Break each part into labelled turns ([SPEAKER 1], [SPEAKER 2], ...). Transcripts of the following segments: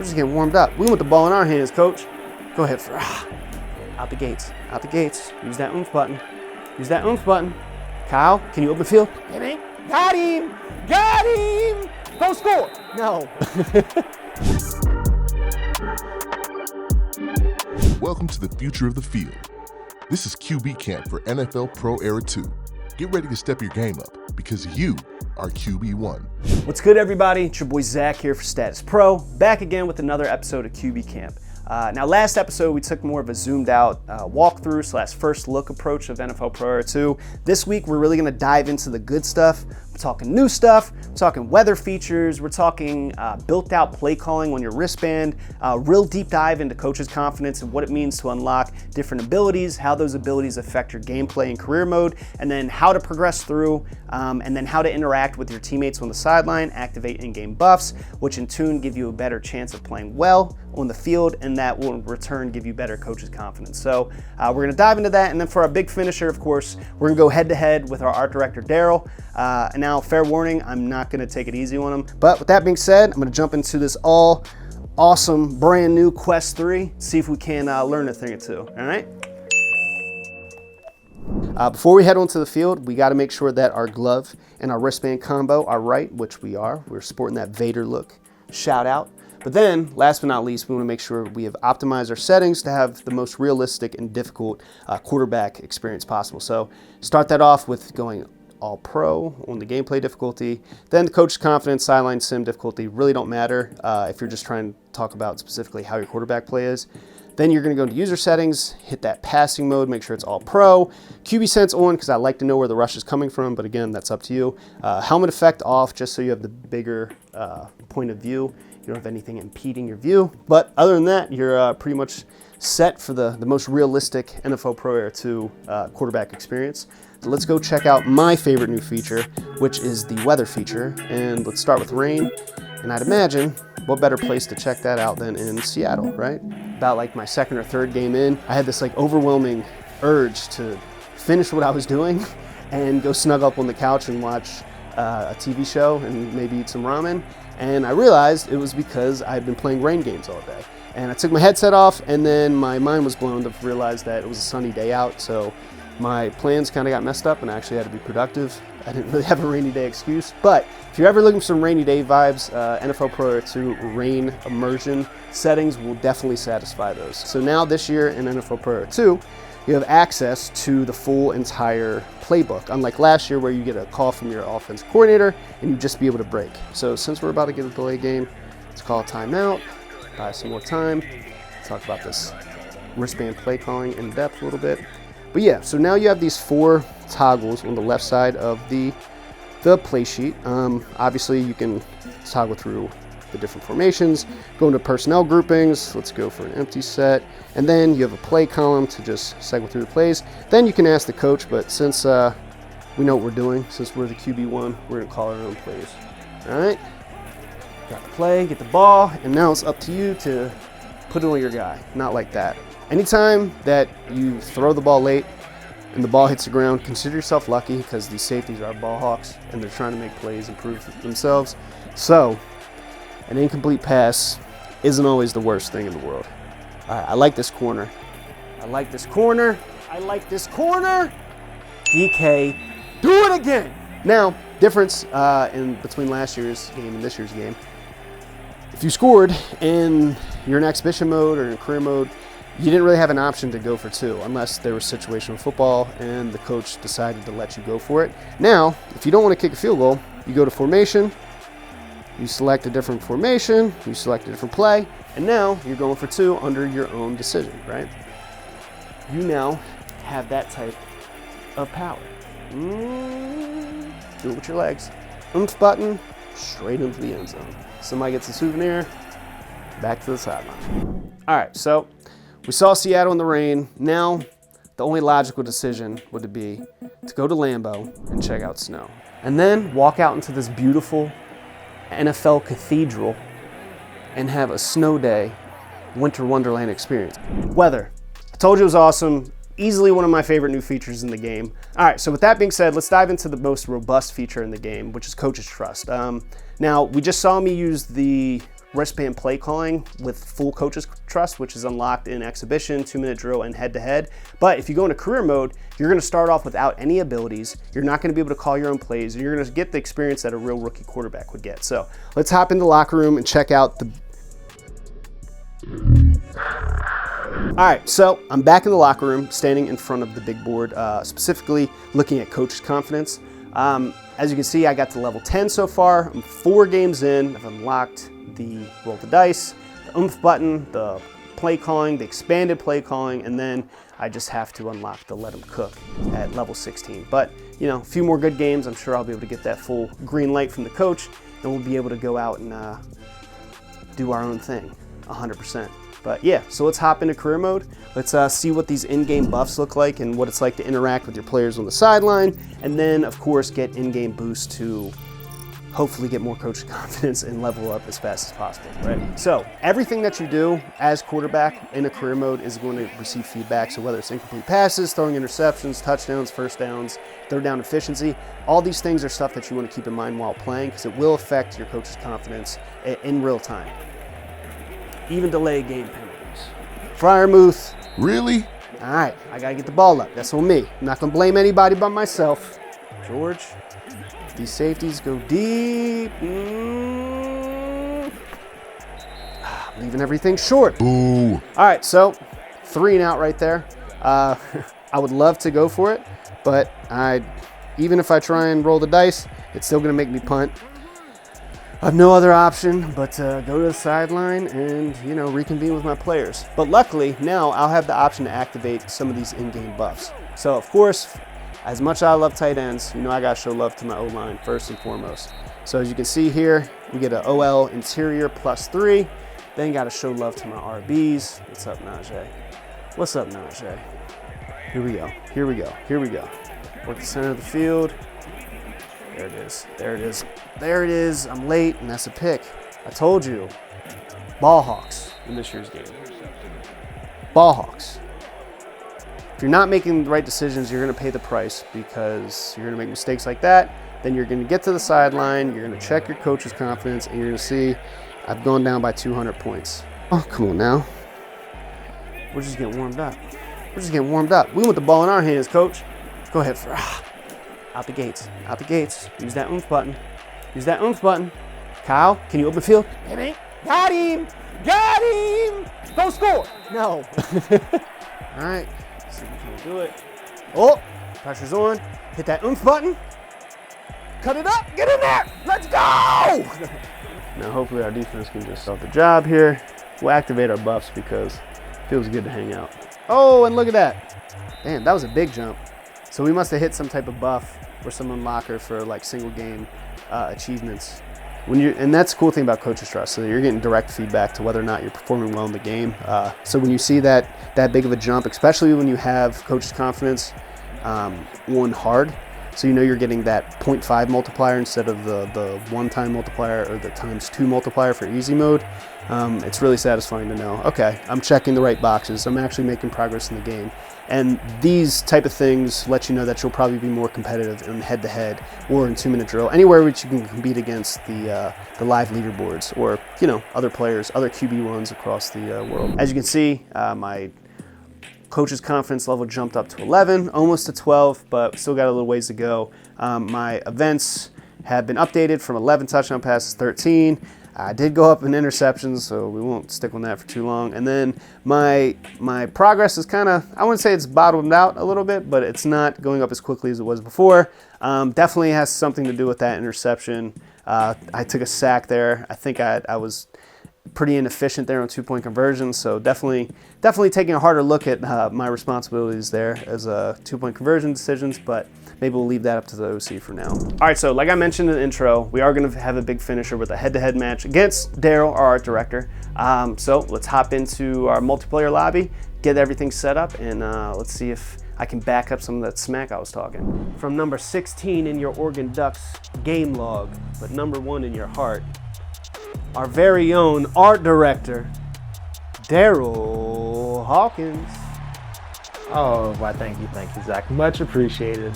[SPEAKER 1] We're just getting warmed up. We want the ball in our hands, coach. Go ahead for out the gates. Out the gates. Use that oomph button. Use that oomph button. Kyle, can you open field? Got him! Got him! Go score! No.
[SPEAKER 2] Welcome to the future of the field. This is QB Camp for NFL Pro Era 2. Get ready to step your game up because you are QB1.
[SPEAKER 1] What's good, everybody? It's your boy Zach here for Status Pro, back again with another episode of QB Camp. Now, last episode, we took more of a zoomed out walkthrough / first look approach of NFL Pro Era 2. This week, we're really gonna dive into the good stuff. We're talking new stuff, we're talking weather features, we're talking built out play calling on your wristband, real deep dive into coaches' confidence and what it means to unlock different abilities, how those abilities affect your gameplay and career mode, and then how to progress through, and then how to interact with your teammates on the sideline, activate in-game buffs, which in turn give you a better chance of playing well on the field, and that will in return give you better coaches' confidence. So we're gonna dive into that, and then for our big finisher, of course, we're gonna go head-to-head with our art director, Daryl. And now, fair warning, I'm not gonna take it easy on him. But with that being said, I'm gonna jump into this all awesome, brand new Quest 3, see if we can learn a thing or two, all right? Before we head onto the field, we gotta make sure that our glove and our wristband combo are right, which we are. We're sporting that Vader look, shout out. But then, last but not least, we want to make sure we have optimized our settings to have the most realistic and difficult quarterback experience possible. So start that off with going all pro on the gameplay difficulty. Then the coach's confidence, sideline sim difficulty really don't matter if you're just trying to talk about specifically how your quarterback play is. Then you're going to go into user settings, hit that passing mode, make sure it's all pro. QB sense on because I like to know where the rush is coming from, but again, that's up to you. Helmet effect off just so you have the bigger point of view. You don't have anything impeding your view. But other than that, you're pretty much set for the most realistic NFL Pro Era 2 quarterback experience. So let's go check out my favorite new feature, which is the weather feature. And let's start with rain. And I'd imagine what better place to check that out than in Seattle, right? About like my second or third game in, I had this like overwhelming urge to finish what I was doing and go snug up on the couch and watch a TV show and maybe eat some ramen. And I realized it was because I had been playing rain games all day. And I took my headset off and then my mind was blown to realize that it was a sunny day out. So my plans kind of got messed up and I actually had to be productive. I didn't really have a rainy day excuse. But if you're ever looking for some rainy day vibes, NFL Pro Era 2 rain immersion settings will definitely satisfy those. So now this year in NFL Pro Era 2, you have access to the full entire playbook, unlike last year where you get a call from your offense coordinator and you just be able to break. So since we're about to get a delay game, let's call a timeout, buy some more time, talk about this wristband play calling in depth a little bit. But yeah, so now you have these 4 toggles on the left side of the play sheet. Obviously you can toggle through the different formations, go into personnel groupings, let's go for an empty set, and then you have a play column to just segue through the plays. Then you can ask the coach, but since we know what we're doing, since we're the QB1, we're gonna call our own plays. All right, got the play, get the ball, and now it's up to you to put it on your guy, not like that. Anytime that you throw the ball late and the ball hits the ground, consider yourself lucky because these safeties are ball hawks and they're trying to make plays and prove themselves. So an incomplete pass isn't always the worst thing in the world. All right, I like this corner. I like this corner. I like this corner. DK, do it again. Now, difference in between last year's game and this year's game. If you scored and you're in exhibition mode or in career mode, you didn't really have an option to go for 2 unless there was situational football and the coach decided to let you go for it. Now, if you don't want to kick a field goal, you go to formation, you select a different formation, you select a different play, and now you're going for 2 under your own decision, right? You now have that type of power. Do it with your legs. Oomph button, straight into the end zone. Somebody gets a souvenir, back to the sideline. All right, so we saw Seattle in the rain. Now, the only logical decision would be to go to Lambeau and check out snow. And then walk out into this beautiful NFL cathedral and have a snow day, winter wonderland experience. Weather. I told you it was awesome. Easily one of my favorite new features in the game. All right, so with that being said, let's dive into the most robust feature in the game, which is Coach's Trust. Now, we just saw me use the wristband play calling with full coach's trust, which is unlocked in exhibition, 2-minute drill, and head-to-head. But if you go into career mode, you're gonna start off without any abilities. You're not gonna be able to call your own plays, and you're gonna get the experience that a real rookie quarterback would get. So let's hop in the locker room and check out the... All right, so I'm back in the locker room, standing in front of the big board, specifically looking at coach's confidence. As you can see, I got to level 10 so far. I'm 4 games in. I've unlocked the roll the dice, the oomph button, the play calling, the expanded play calling, and then I just have to unlock the let them cook at level 16. But, you know, a few more good games. I'm sure I'll be able to get that full green light from the coach, and we'll be able to go out and do our own thing, 100%. But yeah, so let's hop into career mode. Let's see what these in-game buffs look like and what it's like to interact with your players on the sideline. And then, of course, get in-game boost to hopefully get more coach confidence and level up as fast as possible, right? So everything that you do as quarterback in a career mode is going to receive feedback. So whether it's incomplete passes, throwing interceptions, touchdowns, first downs, third down efficiency, all these things are stuff that you want to keep in mind while playing because it will affect your coach's confidence in real time. Even delayed game penalties. Fryermuth.
[SPEAKER 2] Really?
[SPEAKER 1] All right, I gotta get the ball up. That's on me. I'm not gonna blame anybody but myself. George, these safeties go deep. Leaving everything short.
[SPEAKER 2] Boo.
[SPEAKER 1] All right, so 3 and out right there. I would love to go for it, but even if I try and roll the dice, it's still gonna make me punt. I have no other option but to go to the sideline and, you know, reconvene with my players. But luckily, now I'll have the option to activate some of these in-game buffs. So, of course, as much as I love tight ends, you know I got to show love to my O-line first and foremost. So as you can see here, we get an OL interior +3. Then got to show love to my RBs. What's up, Najee? What's up, Najee? Here we go. Here we go. Here we go. Work the center of the field. There it is. There it is. There it is. I'm late, and that's a pick. I told you. Ball hawks in this year's game. Ball hawks. If you're not making the right decisions, you're going to pay the price because you're going to make mistakes like that. Then you're going to get to the sideline. You're going to check your coach's confidence, and you're going to see I've gone down by 200 points. Oh, come on now. We're just getting warmed up. We're just getting warmed up. We want the ball in our hands, coach. Go ahead for out the gates. Out the gates. Use that oomph button. Use that oomph button. Kyle, can you open field? Maybe. Got him! Got him! Go score! No. All right. Let's see if we can do it. Oh, pressure's on. Hit that oomph button. Cut it up. Get in there. Let's go! Now, hopefully our defense can just start the job here. We'll activate our buffs because it feels good to hang out. Oh, and look at that. Damn, that was a big jump. So we must have hit some type of buff or some unlocker for like single game achievements. And that's the cool thing about coach's trust. So you're getting direct feedback to whether or not you're performing well in the game. So when you see that big of a jump, especially when you have coach's confidence on hard, so you know you're getting that 0.5 multiplier instead of the one-time multiplier or the ×2 multiplier for easy mode. It's really satisfying to know, okay, I'm checking the right boxes. I'm actually making progress in the game. And these type of things let you know that you'll probably be more competitive in head-to-head or in 2-minute drill, anywhere which you can compete against the live leaderboards or, you know, other players, other QB1s across the world. As you can see, my coach's confidence level jumped up to 11, almost to 12, but still got a little ways to go. My events have been updated from 11 touchdown passes, 13. I did go up in interceptions, so we won't stick on that for too long. And then my progress is kind of, I wouldn't say it's bottomed out a little bit, but it's not going up as quickly as it was before. Definitely has something to do with that interception. I took a sack there. I think I was pretty inefficient there on 2-point conversions, so definitely taking a harder look at my responsibilities there as 2-point conversion decisions, but maybe we'll leave that up to the OC for now. All right, so like I mentioned in the intro, we are going to have a big finisher with a head-to-head match against Daryl, our art director. So let's hop into our multiplayer lobby, get everything set up, and let's see if I can back up some of that smack I was talking. From number 16 in your Oregon Ducks game log, but number 1 in your heart, our very own art director, Daryl Hawkins.
[SPEAKER 3] Oh, why, thank you, Zach. Much appreciated.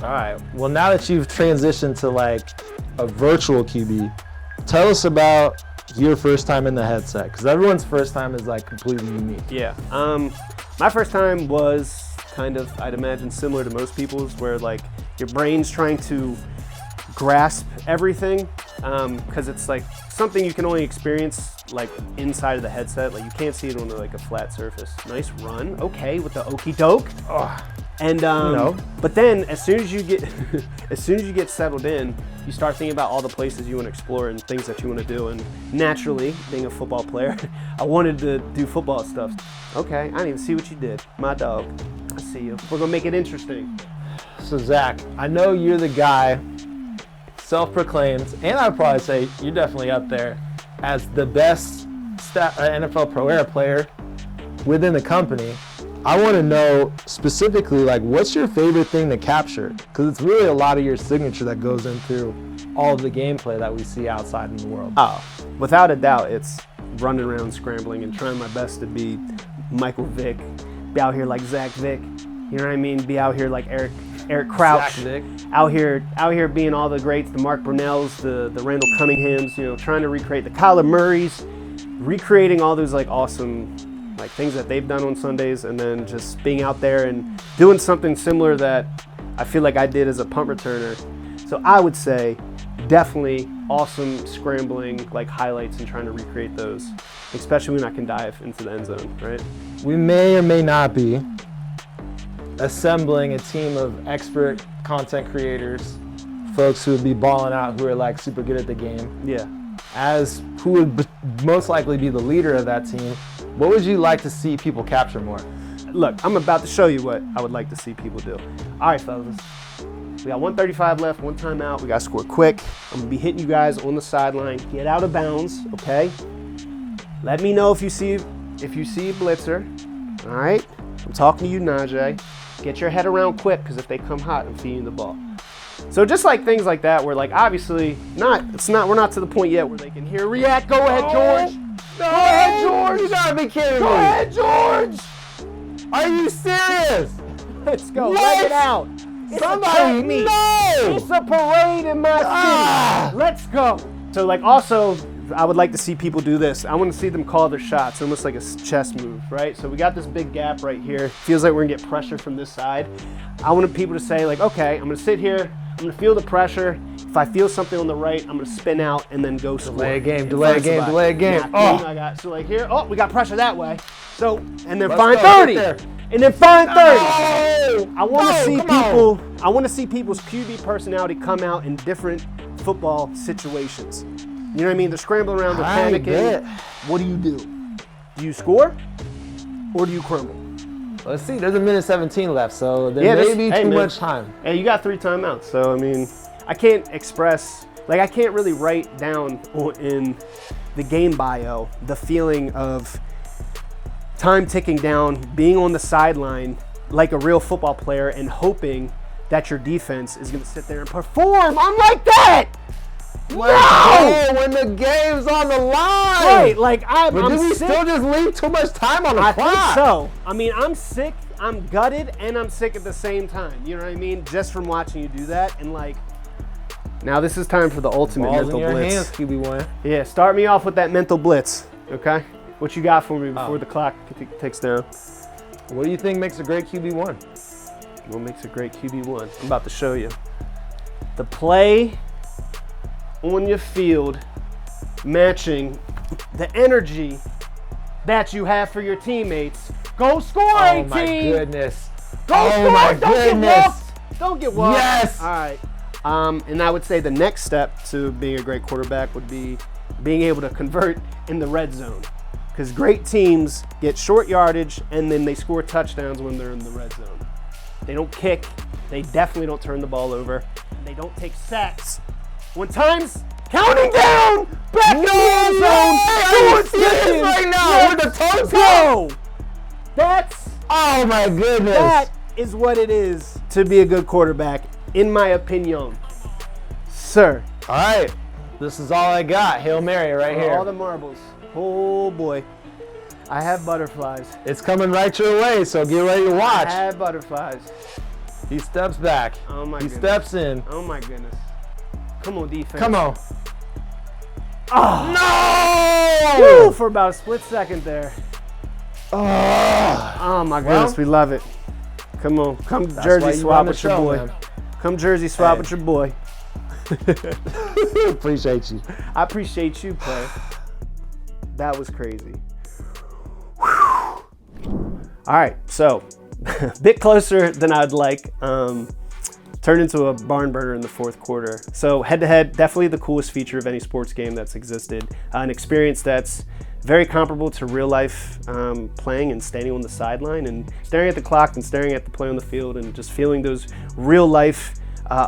[SPEAKER 3] All right, well, now that you've transitioned to like a virtual QB, tell us about your first time in the headset? Because everyone's first time is like completely unique.
[SPEAKER 1] Yeah. My first time was kind of, I'd imagine, similar to most people's, where like your brain's trying to grasp everything, because it's like something you can only experience like inside of the headset. Like you can't see it on like a flat surface. Nice run. Okay, with the okie doke.
[SPEAKER 3] Oh,
[SPEAKER 1] And but then as soon as you get settled in, you start thinking about all the places you want to explore and things that you want to do. And naturally, being a football player, I wanted to do football stuff. Okay, I didn't even see what you did, my dog. I see you. We're gonna make it interesting.
[SPEAKER 3] so Zach, I know you're the guy, self-proclaimed, and I'd probably say you're definitely up there as the best NFL Pro Era player within the company. I want to know specifically, like, what's your favorite thing to capture? Because it's really a lot of your signature that goes into all of the gameplay that we see outside in the world.
[SPEAKER 1] Oh, without a doubt, it's running around scrambling and trying my best to be Michael Vick, be out here like Zach Vick, you know what I mean? Be out here like Eric Crouch,
[SPEAKER 3] Zach Vick.
[SPEAKER 1] out here being all the greats, the Mark Brunells, the Randall Cunninghams, you know, trying to recreate the Kyler Murrays, recreating all those like awesome like things that they've done on Sundays, and then just being out there and doing something similar that I feel like I did as a punt returner. So I would say definitely awesome scrambling like highlights and trying to recreate those, especially when I can dive into the end zone, right?
[SPEAKER 3] We may or may not be assembling a team of expert content creators, folks who would be balling out, who are like super good at the game.
[SPEAKER 1] Yeah.
[SPEAKER 3] As who would most likely be the leader of that team, what would you like to see people capture more?
[SPEAKER 1] Look, I'm about to show you what I would like to see people do. All right, fellas. We got 135 left, one timeout. We got to score quick. I'm going to be hitting you guys on the sideline. Get out of bounds, okay? Let me know if you see a blitzer. All right? I'm talking to you, Najee. Get your head around quick, because if they come hot, I'm feeding the ball. So just like things like that, where like obviously we're not to the point yet where they can hear react. Go ahead, George.
[SPEAKER 3] No,
[SPEAKER 1] Go ahead, George.
[SPEAKER 3] You gotta be kidding me.
[SPEAKER 1] Go ahead, George.
[SPEAKER 3] Are you serious?
[SPEAKER 1] Let's go.
[SPEAKER 3] What?
[SPEAKER 1] Let it out. It's
[SPEAKER 3] Somebody,
[SPEAKER 1] a track meet.
[SPEAKER 3] no.
[SPEAKER 1] It's a parade in my city. Let's go. So like also, I would like to see people do this. I want to see them call their shots, almost like a chess move, right? So we got this big gap right here. Feels like we're gonna get pressure from this side. I want people to say like, okay, I'm gonna sit here. I'm gonna feel the pressure. If I feel something on the right, I'm gonna spin out and then go score.
[SPEAKER 3] Delay a game, delay a game, delay a game.
[SPEAKER 1] I got so like here. Oh, we got pressure that way. So and then
[SPEAKER 3] Let's
[SPEAKER 1] find
[SPEAKER 3] go,
[SPEAKER 1] 30,
[SPEAKER 3] get there.
[SPEAKER 1] and then find 30.
[SPEAKER 3] No!
[SPEAKER 1] I want to
[SPEAKER 3] No,
[SPEAKER 1] see
[SPEAKER 3] come
[SPEAKER 1] people.
[SPEAKER 3] on.
[SPEAKER 1] I want to see people's QB personality come out in different football situations. You know what I mean? They're scrambling around, they're
[SPEAKER 3] I
[SPEAKER 1] panicking.
[SPEAKER 3] bet.
[SPEAKER 1] What do? Do you score, or do you crumble?
[SPEAKER 3] Let's see, there's a minute 17 left, so there
[SPEAKER 1] Yeah,
[SPEAKER 3] may be
[SPEAKER 1] hey,
[SPEAKER 3] too
[SPEAKER 1] man.
[SPEAKER 3] much time.
[SPEAKER 1] Hey, you got 3 timeouts, so I mean, I can't express, like I can't really write down in the game bio the feeling of time ticking down, being on the sideline like a real football player and hoping that your defense is gonna sit there and perform. I'm like that!
[SPEAKER 3] No! When the game's on the line!
[SPEAKER 1] Right, like
[SPEAKER 3] But
[SPEAKER 1] I'm
[SPEAKER 3] did we
[SPEAKER 1] sick.
[SPEAKER 3] still just leave too much time on the
[SPEAKER 1] I
[SPEAKER 3] clock?
[SPEAKER 1] think so. I mean, I'm sick, I'm gutted, and I'm sick at the same time. You know what I mean? Just from watching you do that. And like, now this is time for the ultimate
[SPEAKER 3] Balls
[SPEAKER 1] mental
[SPEAKER 3] in your
[SPEAKER 1] blitz.
[SPEAKER 3] hands, QB1.
[SPEAKER 1] Yeah, start me off with that mental blitz, okay? What you got for me before the clock ticks down?
[SPEAKER 3] What do you think makes a great QB1?
[SPEAKER 1] What makes a great QB1? I'm about to show you. The play on your field matching the energy that you have for your teammates. Go score,
[SPEAKER 3] Oh
[SPEAKER 1] 18!
[SPEAKER 3] my goodness.
[SPEAKER 1] Go
[SPEAKER 3] Oh
[SPEAKER 1] score!
[SPEAKER 3] my
[SPEAKER 1] Don't get
[SPEAKER 3] goodness.
[SPEAKER 1] whooped! Don't get whooped.
[SPEAKER 3] Yes!
[SPEAKER 1] All right. And I would say the next step to being a great quarterback would be being able to convert in the red zone. Because great teams get short yardage and then they score touchdowns when they're in the red zone. They don't kick. They definitely don't turn the ball over. And they don't take sacks. When time's counting down, back in the end zone,
[SPEAKER 3] I'm serious right now with the toes
[SPEAKER 1] go. That's
[SPEAKER 3] Oh my goodness.
[SPEAKER 1] that is what it is to be a good quarterback, in my opinion, sir.
[SPEAKER 3] All right. This is all I got. Hail Mary right here.
[SPEAKER 1] All the marbles. Oh boy, I have butterflies.
[SPEAKER 3] It's coming right your way, so get ready to
[SPEAKER 1] I
[SPEAKER 3] watch.
[SPEAKER 1] have butterflies.
[SPEAKER 3] He steps back.
[SPEAKER 1] Oh my
[SPEAKER 3] He
[SPEAKER 1] goodness.
[SPEAKER 3] steps in.
[SPEAKER 1] Oh my goodness. Come on, defense.
[SPEAKER 3] Come on.
[SPEAKER 1] Oh!
[SPEAKER 3] No!
[SPEAKER 1] Woo, for about a split second there. Oh my goodness, we love it. Come on, come jersey swap with your boy. Come jersey swap with your boy.
[SPEAKER 3] Appreciate you.
[SPEAKER 1] I appreciate you, player. That was crazy. Whew. All right, so a bit closer than I'd like. Turned into a barn burner in the fourth quarter. So head-to-head, definitely the coolest feature of any sports game that's existed. An experience that's very comparable to real life playing and standing on the sideline and staring at the clock and staring at the play on the field and just feeling those real life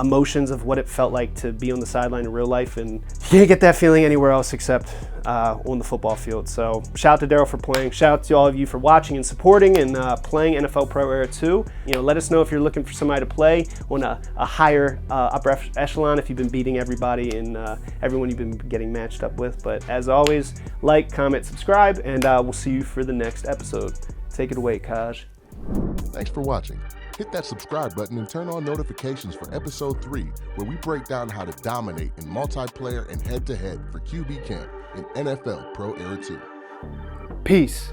[SPEAKER 1] emotions of what it felt like to be on the sideline in real life. And you can't get that feeling anywhere else except on the football field. So shout out to Daryl for playing. Shout out to all of you for watching and supporting and playing NFL Pro Era 2. Let us know if you're looking for somebody to play on a higher upper echelon, if you've been beating everybody and everyone you've been getting matched up with. But as always, like, comment, subscribe, and we'll see you for the next episode. Take it away, Kaj.
[SPEAKER 2] Thanks for watching. Hit that subscribe button and turn on notifications for episode 3, where we break down how to dominate in multiplayer and head-to-head for QB Camp in NFL Pro Era 2.
[SPEAKER 1] Peace.